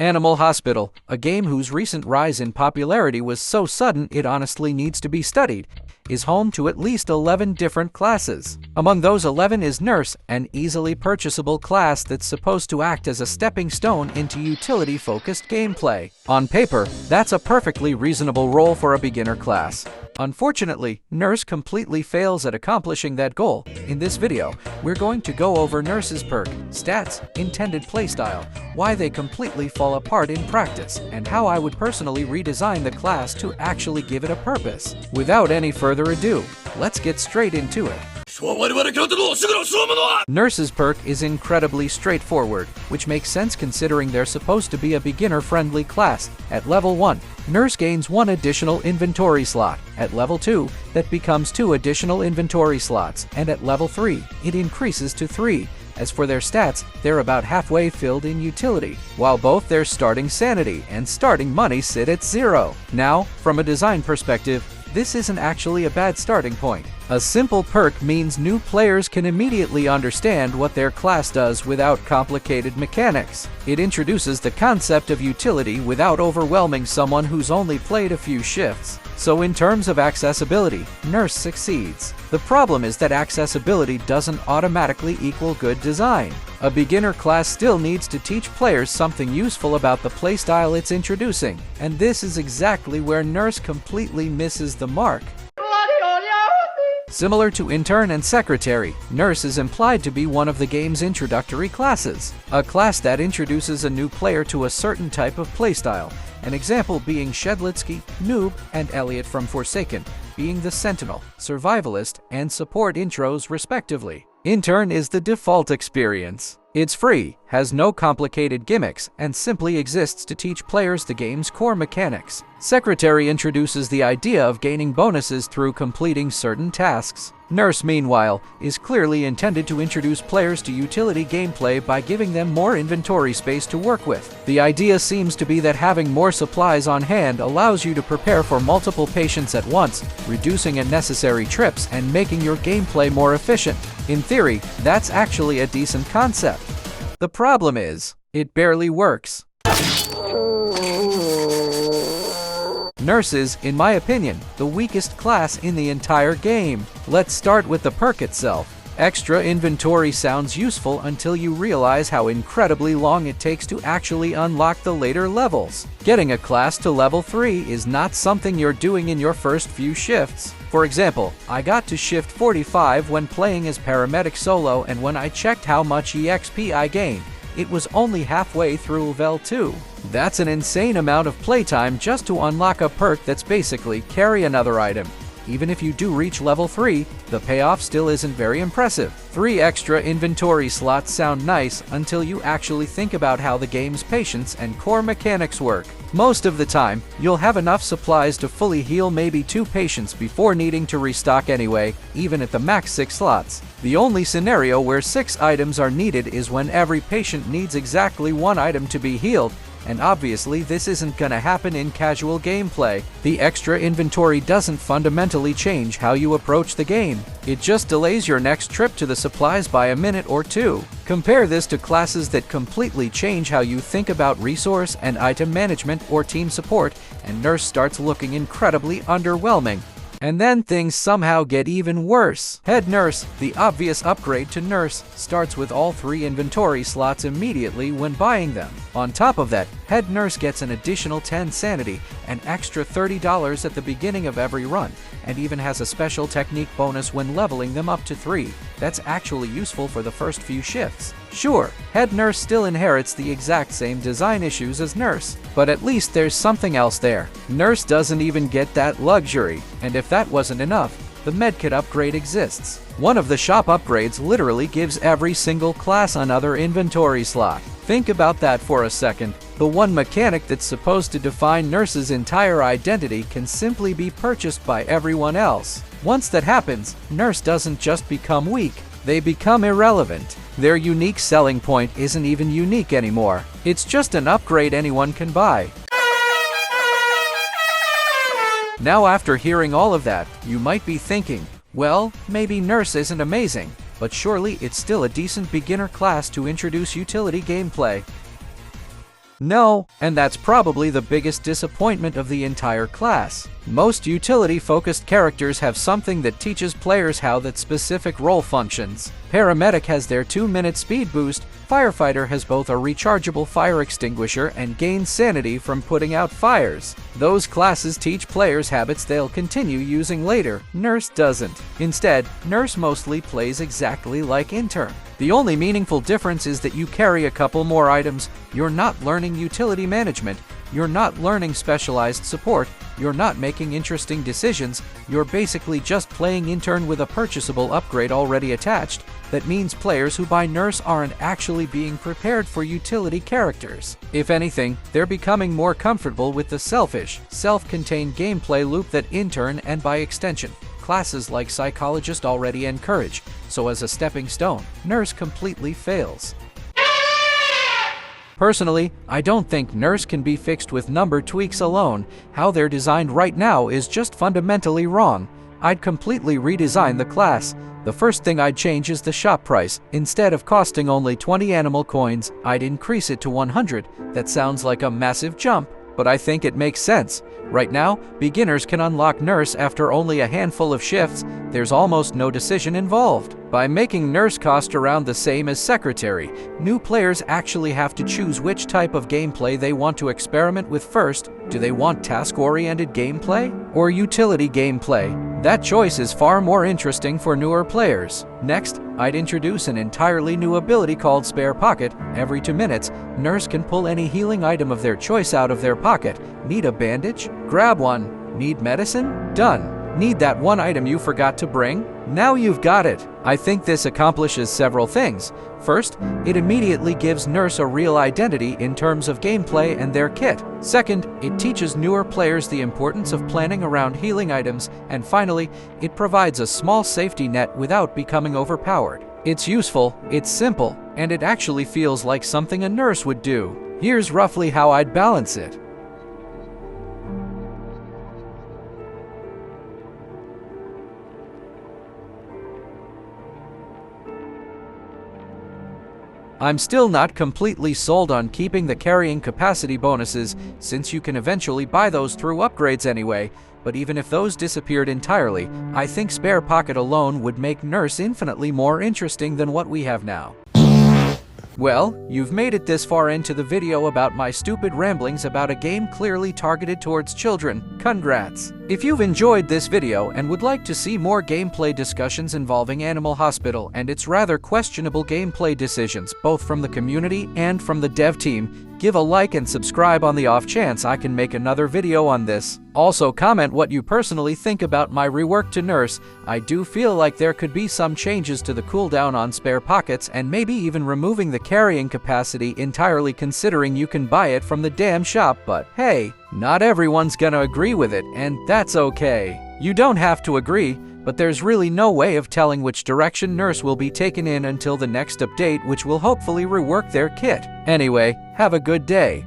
Animal Hospital, a game whose recent rise in popularity was so sudden it honestly needs to be studied, is home to at least 11 different classes. Among those 11 is Nurse, an easily purchasable class that's supposed to act as a stepping stone into utility-focused gameplay. On paper, that's a perfectly reasonable role for a beginner class. Unfortunately, Nurse completely fails at accomplishing that goal. In this video, we're going to go over Nurse's perk, stats, intended playstyle, why they completely fall apart in practice, and how I would personally redesign the class to actually give it a purpose. Without any further ado, let's get straight into it. Nurse's perk is incredibly straightforward, which makes sense considering they're supposed to be a beginner-friendly class. At level 1, Nurse gains 1 additional inventory slot. At level 2, that becomes 2 additional inventory slots, and at level 3, it increases to 3. As for their stats, they're about halfway filled in utility, while both their starting sanity and starting money sit at 0. Now, from a design perspective, this isn't actually a bad starting point. A simple perk means new players can immediately understand what their class does without complicated mechanics. It introduces the concept of utility without overwhelming someone who's only played a few shifts. So in terms of accessibility, Nurse succeeds. The problem is that accessibility doesn't automatically equal good design. A beginner class still needs to teach players something useful about the playstyle it's introducing, and this is exactly where Nurse completely misses the mark. Similar to Intern and Secretary, Nurse is implied to be one of the game's introductory classes, a class that introduces a new player to a certain type of playstyle, an example being Shedlitsky, Noob, and Elliot from Forsaken, being the Sentinel, Survivalist, and Support intros respectively. Intern is the default experience. It's free, has no complicated gimmicks, and simply exists to teach players the game's core mechanics. Secretary introduces the idea of gaining bonuses through completing certain tasks. Nurse, meanwhile, is clearly intended to introduce players to utility gameplay by giving them more inventory space to work with. The idea seems to be that having more supplies on hand allows you to prepare for multiple patients at once, reducing unnecessary trips and making your gameplay more efficient. In theory, that's actually a decent concept. The problem is, it barely works. Nurse is, in my opinion, the weakest class in the entire game. Let's start with the perk itself. Extra inventory sounds useful until you realize how incredibly long it takes to actually unlock the later levels. Getting a class to level 3 is not something you're doing in your first few shifts. For example, I got to shift 45 when playing as Paramedic Solo, and when I checked how much EXP I gained, it was only halfway through level 2. That's an insane amount of playtime just to unlock a perk that's basically carry another item. Even if you do reach level 3, the payoff still isn't very impressive. 3 extra inventory slots sound nice until you actually think about how the game's patience and core mechanics work. Most of the time, you'll have enough supplies to fully heal maybe 2 patients before needing to restock anyway, even at the max 6 slots. The only scenario where 6 items are needed is when every patient needs exactly 1 item to be healed, and obviously this isn't gonna happen in casual gameplay. The extra inventory doesn't fundamentally change how you approach the game. It just delays your next trip to the supplies by a minute or 2. Compare this to classes that completely change how you think about resource and item management or team support, and Nurse starts looking incredibly underwhelming. And then things somehow get even worse. Head Nurse, the obvious upgrade to Nurse, starts with all 3 inventory slots immediately when buying them. On top of that, Head Nurse gets an additional 10 sanity, an extra $30 at the beginning of every run, and even has a special technique bonus when leveling them up to 3. That's actually useful for the first few shifts. Sure, Head Nurse still inherits the exact same design issues as Nurse, but at least there's something else there. Nurse doesn't even get that luxury, and if that wasn't enough, the medkit upgrade exists. One of the shop upgrades literally gives every single class another inventory slot. Think about that for a second. The one mechanic that's supposed to define Nurse's entire identity can simply be purchased by everyone else. Once that happens, Nurse doesn't just become weak, they become irrelevant. Their unique selling point isn't even unique anymore. It's just an upgrade anyone can buy. Now, after hearing all of that, you might be thinking, well, maybe Nurse isn't amazing, but surely it's still a decent beginner class to introduce utility gameplay. No, and that's probably the biggest disappointment of the entire class. Most utility-focused characters have something that teaches players how that specific role functions. Paramedic has their 2-minute speed boost, Firefighter has both a rechargeable fire extinguisher and gains sanity from putting out fires. Those classes teach players habits they'll continue using later. Nurse doesn't. Instead, Nurse mostly plays exactly like Intern. The only meaningful difference is that you carry a couple more items. You're not learning utility management, you're not learning specialized support, you're not making interesting decisions, you're basically just playing Intern with a purchasable upgrade already attached. That means players who buy Nurse aren't actually being prepared for utility characters. If anything, they're becoming more comfortable with the selfish, self-contained gameplay loop that Intern and by extension, classes like Psychologist already encourage, so as a stepping stone, Nurse completely fails. Personally, I don't think Nurse can be fixed with number tweaks alone. How they're designed right now is just fundamentally wrong. I'd completely redesign the class. The first thing I'd change is the shop price. Instead of costing only 20 animal coins, I'd increase it to 100. That sounds like a massive jump, but I think it makes sense. Right now, beginners can unlock Nurse after only a handful of shifts. There's almost no decision involved. By making Nurse cost around the same as Secretary, new players actually have to choose which type of gameplay they want to experiment with first. Do they want task-oriented gameplay or utility gameplay? That choice is far more interesting for newer players. Next, I'd introduce an entirely new ability called Spare Pocket. Every 2 minutes, Nurse can pull any healing item of their choice out of their pocket. Need a bandage? Grab one. Need medicine? Done. Need that one item you forgot to bring? Now you've got it. I think this accomplishes several things. First, it immediately gives Nurse a real identity in terms of gameplay and their kit. Second, it teaches newer players the importance of planning around healing items. And finally, it provides a small safety net without becoming overpowered. It's useful, it's simple, and it actually feels like something a nurse would do. Here's roughly how I'd balance it. I'm still not completely sold on keeping the carrying capacity bonuses, since you can eventually buy those through upgrades anyway, but even if those disappeared entirely, I think Spare Pocket alone would make Nurse infinitely more interesting than what we have now. Well, you've made it this far into the video about my stupid ramblings about a game clearly targeted towards children. Congrats! If you've enjoyed this video and would like to see more gameplay discussions involving Animal Hospital and its rather questionable gameplay decisions, both from the community and from the dev team, give a like and subscribe on the off chance I can make another video on this. Also, comment what you personally think about my rework to Nurse. I do feel like there could be some changes to the cooldown on Spare Pockets and maybe even removing the carrying capacity entirely, considering you can buy it from the damn shop, but hey, not everyone's gonna agree with it, and that's okay. You don't have to agree, but there's really no way of telling which direction Nurse will be taken in until the next update, which will hopefully rework their kit. Anyway, have a good day.